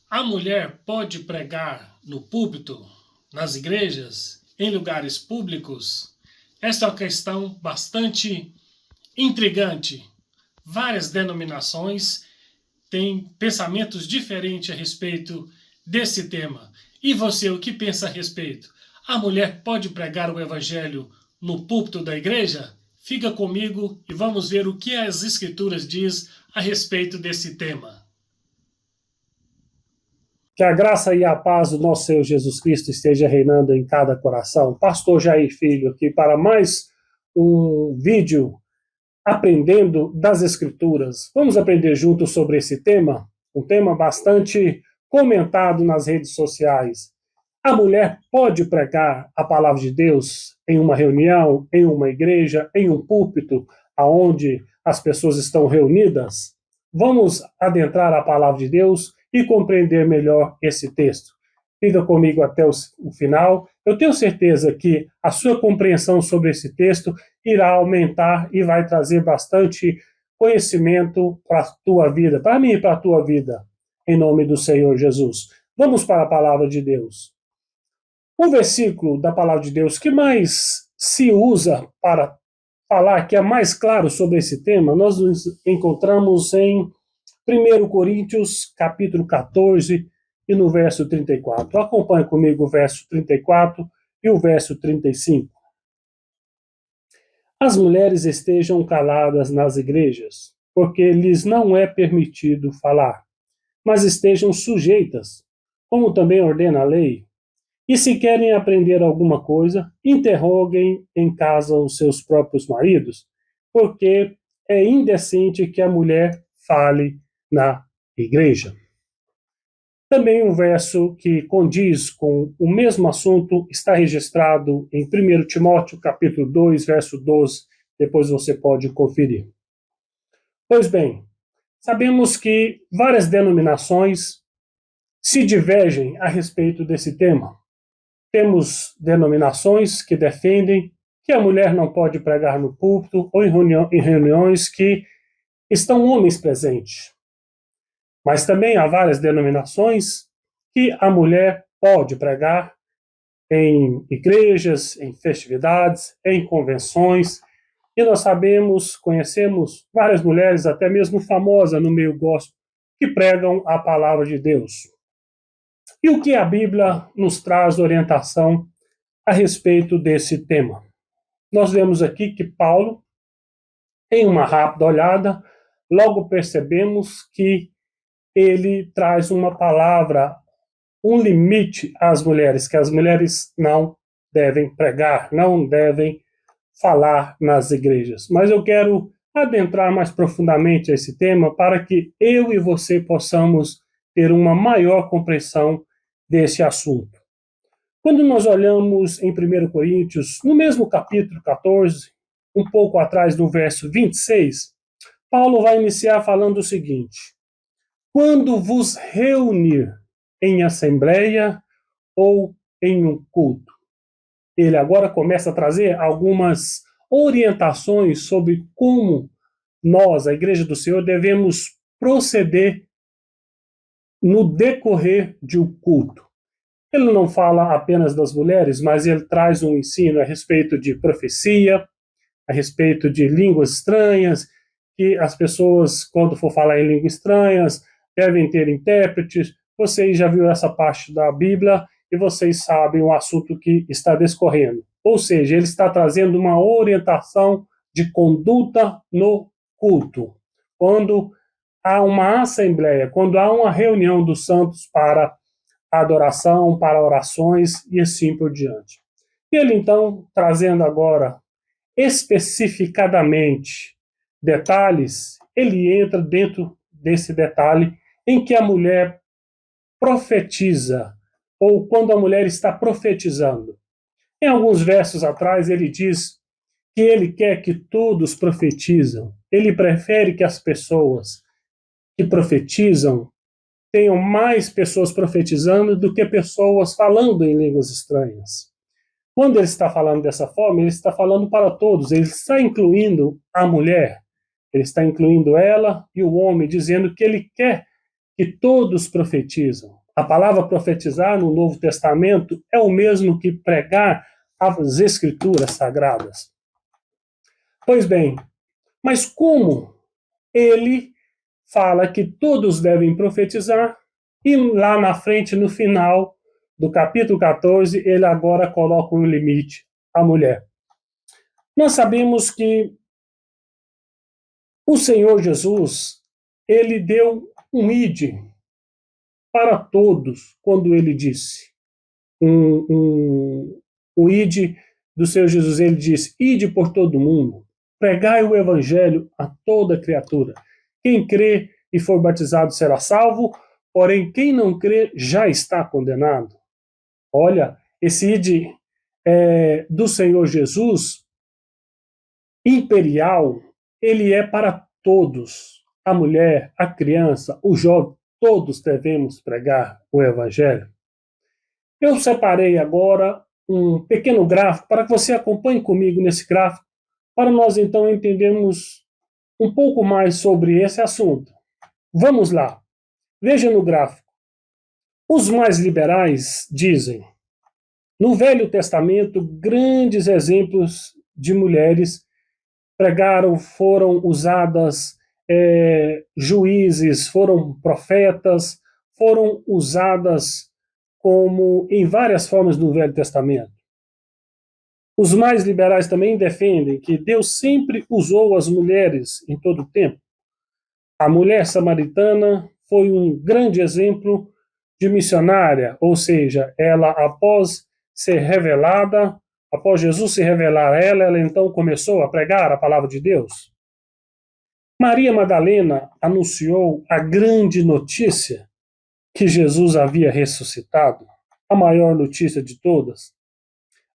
A mulher pode pregar no púlpito, nas igrejas, em lugares públicos? Esta é uma questão bastante intrigante. Várias denominações têm pensamentos diferentes a respeito desse tema. E você, o que pensa a respeito? A mulher pode pregar o evangelho no púlpito da igreja? Fica comigo e vamos ver o que as escrituras diz a respeito desse tema. Que a graça e a paz do nosso Senhor Jesus Cristo esteja reinando em cada coração. Pastor Jair Filho aqui para mais um vídeo aprendendo das Escrituras. Vamos aprender juntos sobre esse tema, um tema bastante comentado nas redes sociais. A mulher pode pregar a palavra de Deus em uma reunião, em uma igreja, em um púlpito, aonde as pessoas estão reunidas? Vamos adentrar a palavra de Deus e compreender melhor esse texto. Fica comigo até o final. Eu tenho certeza que a sua compreensão sobre esse texto irá aumentar e vai trazer bastante conhecimento para a tua vida, para mim e para a tua vida, em nome do Senhor Jesus. Vamos para a palavra de Deus. O versículo da palavra de Deus que mais se usa para falar, que é mais claro sobre esse tema, nós nos encontramos em 1 Coríntios, capítulo 14, e no verso 34. Acompanhe comigo o verso 34 e o verso 35. As mulheres estejam caladas nas igrejas, porque lhes não é permitido falar, mas estejam sujeitas, como também ordena a lei. E se querem aprender alguma coisa, interroguem em casa os seus próprios maridos, porque é indecente que a mulher fale na igreja. Também um verso que condiz com o mesmo assunto está registrado em 1 Timóteo, capítulo 2, verso 12. Depois você pode conferir. Pois bem, sabemos que várias denominações se divergem a respeito desse tema. Temos denominações que defendem que a mulher não pode pregar no púlpito ou em reuniões que estão homens presentes. Mas também há várias denominações que a mulher pode pregar em igrejas, em festividades, em convenções. E nós sabemos, conhecemos várias mulheres, até mesmo famosas no meio gospel, que pregam a palavra de Deus. E o que a Bíblia nos traz orientação a respeito desse tema? Nós vemos aqui que Paulo, em uma rápida olhada, logo percebemos que ele traz uma palavra, um limite às mulheres, que as mulheres não devem pregar, não devem falar nas igrejas. Mas eu quero adentrar mais profundamente a esse tema para que eu e você possamos ter uma maior compreensão desse assunto. Quando nós olhamos em 1 Coríntios, no mesmo capítulo 14, um pouco atrás do verso 26, Paulo vai iniciar falando o seguinte: quando vos reunir em assembleia ou em um culto. Ele agora começa a trazer algumas orientações sobre como nós, a Igreja do Senhor, devemos proceder no decorrer de um culto. Ele não fala apenas das mulheres, mas ele traz um ensino a respeito de profecia, a respeito de línguas estranhas, que as pessoas, quando for falar em línguas estranhas, devem ter intérpretes. Vocês já viram essa parte da Bíblia e vocês sabem o assunto que está discorrendo. Ou seja, ele está trazendo uma orientação de conduta no culto. Quando há uma assembleia, quando há uma reunião dos santos para adoração, para orações e assim por diante. E ele então, trazendo agora especificadamente detalhes, ele entra dentro desse detalhe em que a mulher profetiza, ou quando a mulher está profetizando. Em alguns versos atrás ele diz que ele quer que todos profetizam. Ele prefere que as pessoas que profetizam tenham mais pessoas profetizando do que pessoas falando em línguas estranhas. Quando ele está falando dessa forma, ele está falando para todos, ele está incluindo a mulher, ele está incluindo ela e o homem, dizendo que ele quer que todos profetizam. A palavra profetizar no Novo Testamento é o mesmo que pregar as Escrituras Sagradas. Pois bem, mas como ele fala que todos devem profetizar e lá na frente, no final do capítulo 14, ele agora coloca um limite à mulher? Nós sabemos que o Senhor Jesus, ele deu um ide para todos, quando ele disse. O ide do Senhor Jesus, ele disse: ide por todo mundo, pregai o evangelho a toda criatura. Quem crê e for batizado será salvo, porém quem não crê já está condenado. Olha, esse ide do Senhor Jesus, imperial, ele é para todos. A mulher, a criança, o jovem, todos devemos pregar o evangelho. Eu separei agora um pequeno gráfico para que você acompanhe comigo nesse gráfico, para nós então entendermos um pouco mais sobre esse assunto. Vamos lá. Veja no gráfico. Os mais liberais dizem: no Velho Testamento, grandes exemplos de mulheres pregaram, foram usadas juízes, foram profetas, foram usadas como em várias formas do Velho Testamento. Os mais liberais também defendem que Deus sempre usou as mulheres em todo o tempo. A mulher samaritana foi um grande exemplo de missionária, ou seja, ela, após ser revelada, após Jesus se revelar a ela, ela então começou a pregar a palavra de Deus. Maria Madalena anunciou a grande notícia que Jesus havia ressuscitado, a maior notícia de todas.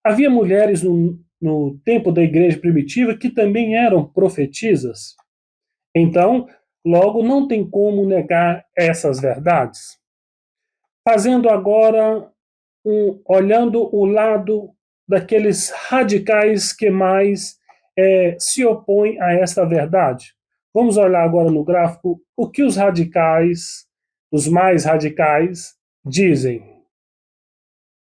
Havia mulheres no tempo da igreja primitiva que também eram profetisas. Então, logo não tem como negar essas verdades. Fazendo agora, olhando o lado daqueles radicais que mais se opõem a esta verdade. Vamos olhar agora no gráfico o que os radicais, os mais radicais, dizem.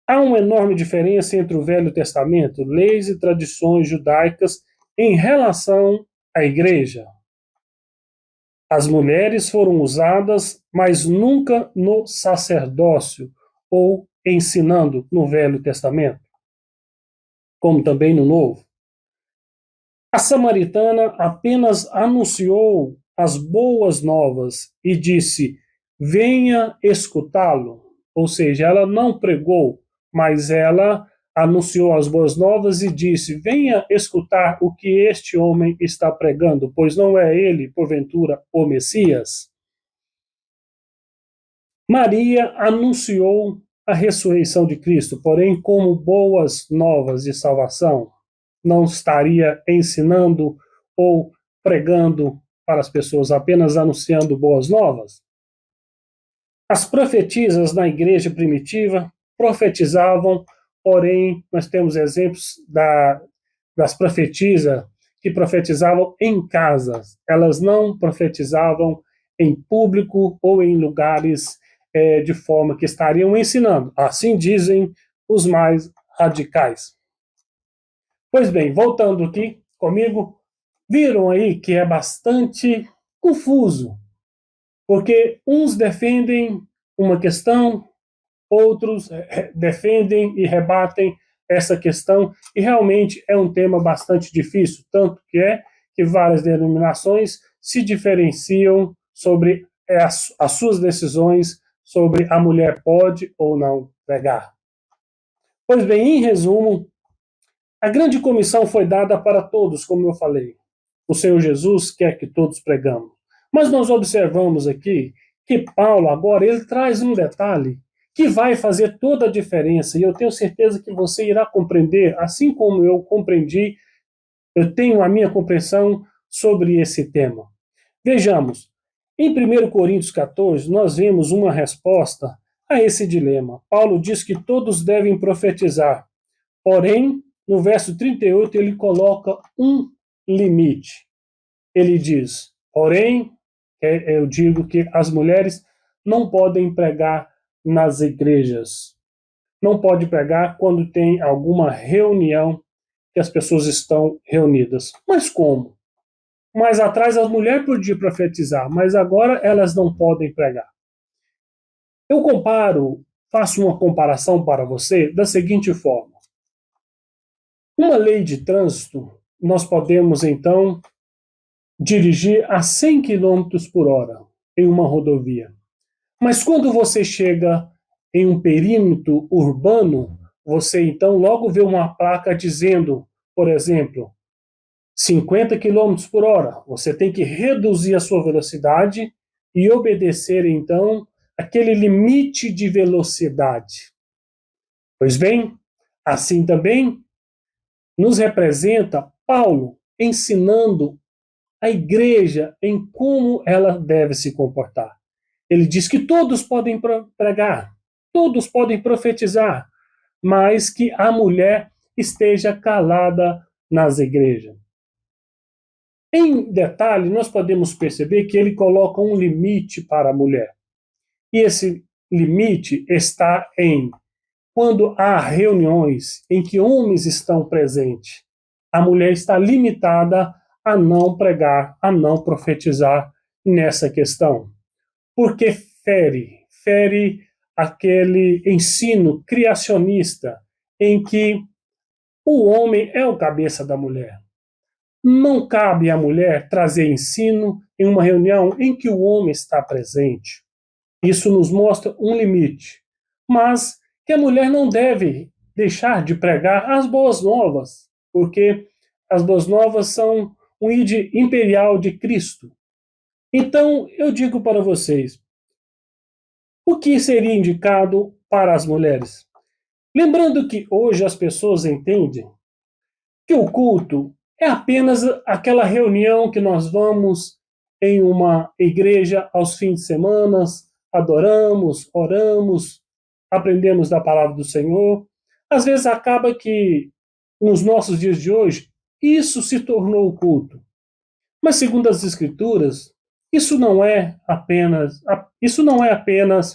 Há uma enorme diferença entre o Velho Testamento, leis e tradições judaicas, em relação à igreja. As mulheres foram usadas, mas nunca no sacerdócio ou ensinando no Velho Testamento, como também no Novo. A samaritana apenas anunciou as boas novas e disse: venha escutá-lo. Ou seja, ela não pregou, mas ela anunciou as boas novas e disse: venha escutar o que este homem está pregando, pois não é ele, porventura, o Messias. Maria anunciou a ressurreição de Cristo, porém como boas novas de salvação. Não estaria ensinando ou pregando para as pessoas, apenas anunciando boas novas. As profetisas na igreja primitiva profetizavam, porém, nós temos exemplos das profetisas que profetizavam em casas. Elas não profetizavam em público ou em lugares de forma que estariam ensinando. Assim dizem os mais radicais. Pois bem, voltando aqui comigo, viram aí que é bastante confuso, porque uns defendem uma questão, outros defendem e rebatem essa questão, e realmente é um tema bastante difícil, tanto que várias denominações se diferenciam sobre as suas decisões sobre a mulher pode ou não pregar. Pois bem, em resumo, a grande comissão foi dada para todos, como eu falei. O Senhor Jesus quer que todos pregamos. Mas nós observamos aqui que Paulo agora ele traz um detalhe que vai fazer toda a diferença, e eu tenho certeza que você irá compreender, assim como eu compreendi, eu tenho a minha compreensão sobre esse tema. Vejamos, em 1 Coríntios 14, nós vemos uma resposta a esse dilema. Paulo diz que todos devem profetizar, porém, no verso 38, ele coloca um limite. Ele diz, porém, eu digo que as mulheres não podem pregar nas igrejas. Não pode pregar quando tem alguma reunião que as pessoas estão reunidas. Mas como? Mais atrás as mulheres podiam profetizar, mas agora elas não podem pregar. Eu faço uma comparação para você da seguinte forma. Uma lei de trânsito, nós podemos então dirigir a 100 quilômetros por hora em uma rodovia. Mas quando você chega em um perímetro urbano, você então logo vê uma placa dizendo, por exemplo, 50 quilômetros por hora. Você tem que reduzir a sua velocidade e obedecer então aquele limite de velocidade. Pois bem, assim também nos representa Paulo ensinando a igreja em como ela deve se comportar. Ele diz que todos podem pregar, todos podem profetizar, mas que a mulher esteja calada nas igrejas. Em detalhe, nós podemos perceber que ele coloca um limite para a mulher. E esse limite está em quando há reuniões em que homens estão presentes, a mulher está limitada a não pregar, a não profetizar nessa questão. Porque fere aquele ensino criacionista em que o homem é o cabeça da mulher. Não cabe à mulher trazer ensino em uma reunião em que o homem está presente. Isso nos mostra um limite. Mas que a mulher não deve deixar de pregar as boas novas, porque as boas novas são um ide imperial de Cristo. Então, eu digo para vocês, o que seria indicado para as mulheres? Lembrando que hoje as pessoas entendem que o culto é apenas aquela reunião que nós vamos em uma igreja aos fins de semana, adoramos, oramos, aprendemos da palavra do Senhor. Às vezes acaba que, nos nossos dias de hoje, isso se tornou o culto. Mas, segundo as Escrituras, isso não é apenas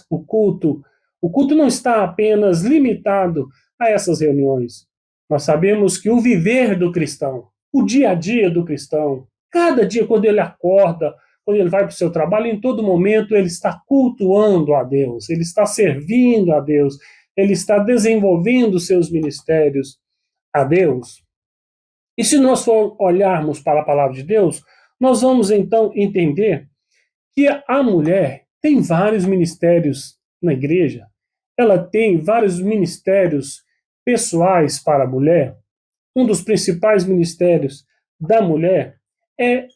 o culto. O culto não está apenas limitado a essas reuniões. Nós sabemos que o viver do cristão, o dia a dia do cristão, cada dia quando ele acorda, quando ele vai para o seu trabalho, em todo momento ele está cultuando a Deus, ele está servindo a Deus, ele está desenvolvendo seus ministérios a Deus. E se nós for olharmos para a palavra de Deus, nós vamos então entender que a mulher tem vários ministérios na igreja, ela tem vários ministérios pessoais para a mulher. Um dos principais ministérios da mulher é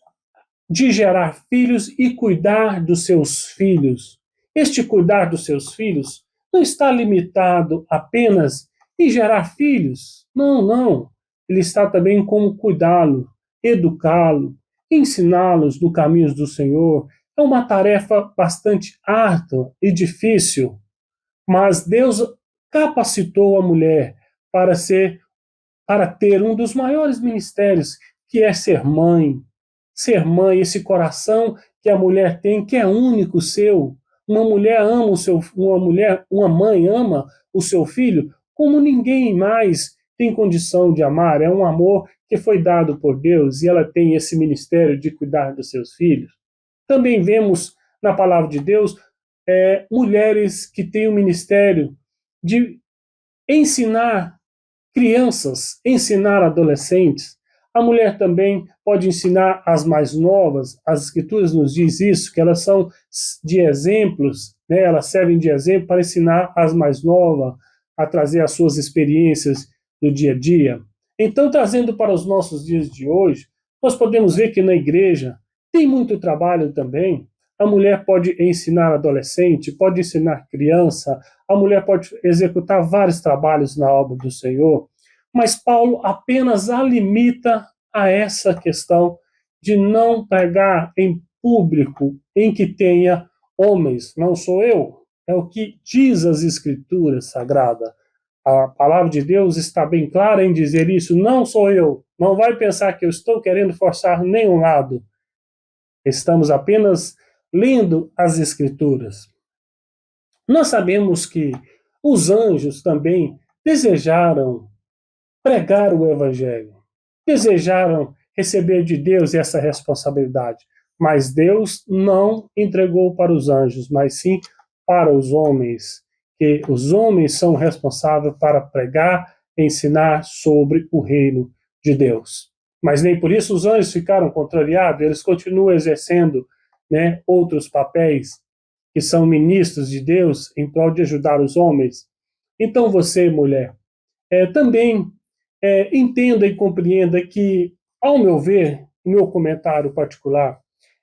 de gerar filhos e cuidar dos seus filhos. Este cuidar dos seus filhos não está limitado apenas em gerar filhos. Não, não. Ele está também em como cuidá-lo, educá-lo, ensiná-los no caminho do Senhor. É uma tarefa bastante árdua e difícil, mas Deus capacitou a mulher para ter um dos maiores ministérios, que é ser mãe. Ser mãe, esse coração que a mulher tem, que é único seu. Uma mãe ama o seu filho como ninguém mais tem condição de amar. É um amor que foi dado por Deus e ela tem esse ministério de cuidar dos seus filhos. Também vemos na palavra de Deus mulheres que têm o ministério de ensinar crianças, ensinar adolescentes. A mulher também pode ensinar as mais novas. As Escrituras nos diz isso, que elas são de exemplos, né? Elas servem de exemplo para ensinar as mais novas a trazer as suas experiências do dia a dia. Então, trazendo para os nossos dias de hoje, nós podemos ver que na igreja tem muito trabalho também. A mulher pode ensinar adolescente, pode ensinar criança, a mulher pode executar vários trabalhos na obra do Senhor, mas Paulo apenas a limita a essa questão de não pregar em público em que tenha homens. Não sou eu, é o que diz as Escrituras Sagradas. A palavra de Deus está bem clara em dizer isso, não sou eu. Não vai pensar que eu estou querendo forçar nenhum lado. Estamos apenas lendo as Escrituras. Nós sabemos que os anjos também desejaram pregar o Evangelho, desejaram receber de Deus essa responsabilidade, mas Deus não entregou para os anjos, mas sim para os homens, que os homens são responsáveis para pregar e ensinar sobre o reino de Deus. Mas nem por isso os anjos ficaram contrariados, eles continuam exercendo, né, outros papéis que são ministros de Deus em prol de ajudar os homens. Então você, mulher, também entenda e compreenda que, ao meu ver, meu comentário particular,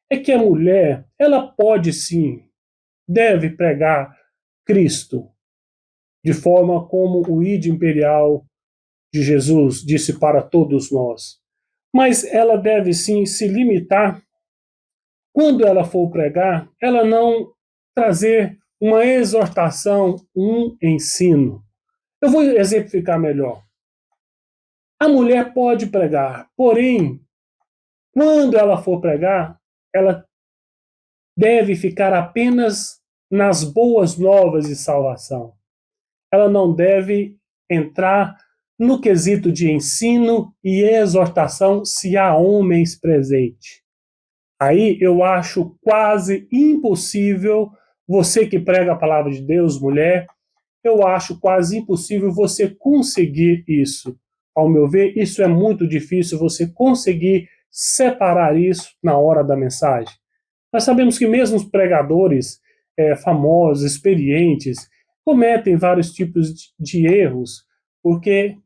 é que a mulher, ela pode sim, deve pregar Cristo, de forma como o ide imperial de Jesus disse para todos nós. Mas ela deve sim se limitar, quando ela for pregar, ela não trazer uma exortação, um ensino. Eu vou exemplificar melhor. A mulher pode pregar, porém, quando ela for pregar, ela deve ficar apenas nas boas novas de salvação. Ela não deve entrar no quesito de ensino e exortação se há homens presentes. Aí eu acho quase impossível, você que prega a palavra de Deus, mulher, eu acho quase impossível você conseguir isso. Ao meu ver, isso é muito difícil, você conseguir separar isso na hora da mensagem. Nós sabemos que mesmo os pregadores famosos, experientes, cometem vários tipos de erros, porque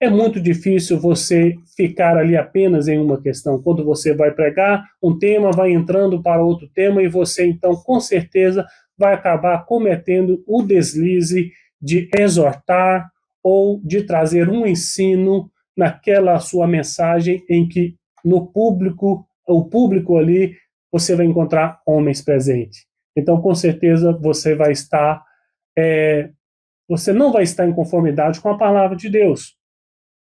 é muito difícil você ficar ali apenas em uma questão. Quando você vai pregar, um tema vai entrando para outro tema e você, então, com certeza, vai acabar cometendo o deslize de exortar ou de trazer um ensino naquela sua mensagem em que no público, o público ali, você vai encontrar homens presentes. Então, com certeza, você vai estar, você não vai estar em conformidade com a palavra de Deus.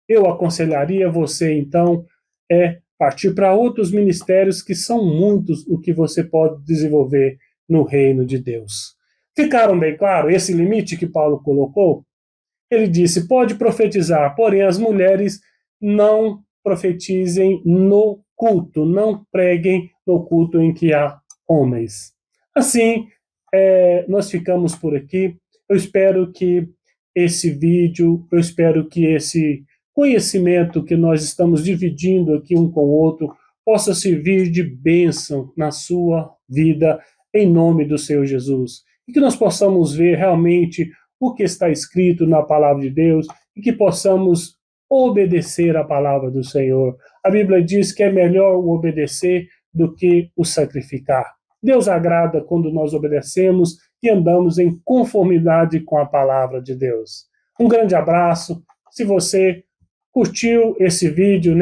Eu aconselharia você, então, partir para outros ministérios que são muitos o que você pode desenvolver no reino de Deus. Ficaram bem claro esse limite que Paulo colocou? Ele disse, pode profetizar, porém as mulheres não profetizem no culto, não preguem no culto em que há homens. Assim, nós ficamos por aqui. Eu espero que esse vídeo, eu espero que esse conhecimento que nós estamos dividindo aqui um com o outro possa servir de bênção na sua vida, em nome do Senhor Jesus. E que nós possamos ver realmente o que está escrito na palavra de Deus e que possamos obedecer a palavra do Senhor. A Bíblia diz que é melhor o obedecer do que o sacrificar. Deus agrada quando nós obedecemos e andamos em conformidade com a palavra de Deus. Um grande abraço. Se você curtiu esse vídeo,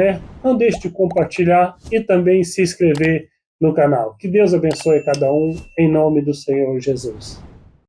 não deixe de compartilhar e também se inscrever no canal. Que Deus abençoe cada um, em nome do Senhor Jesus.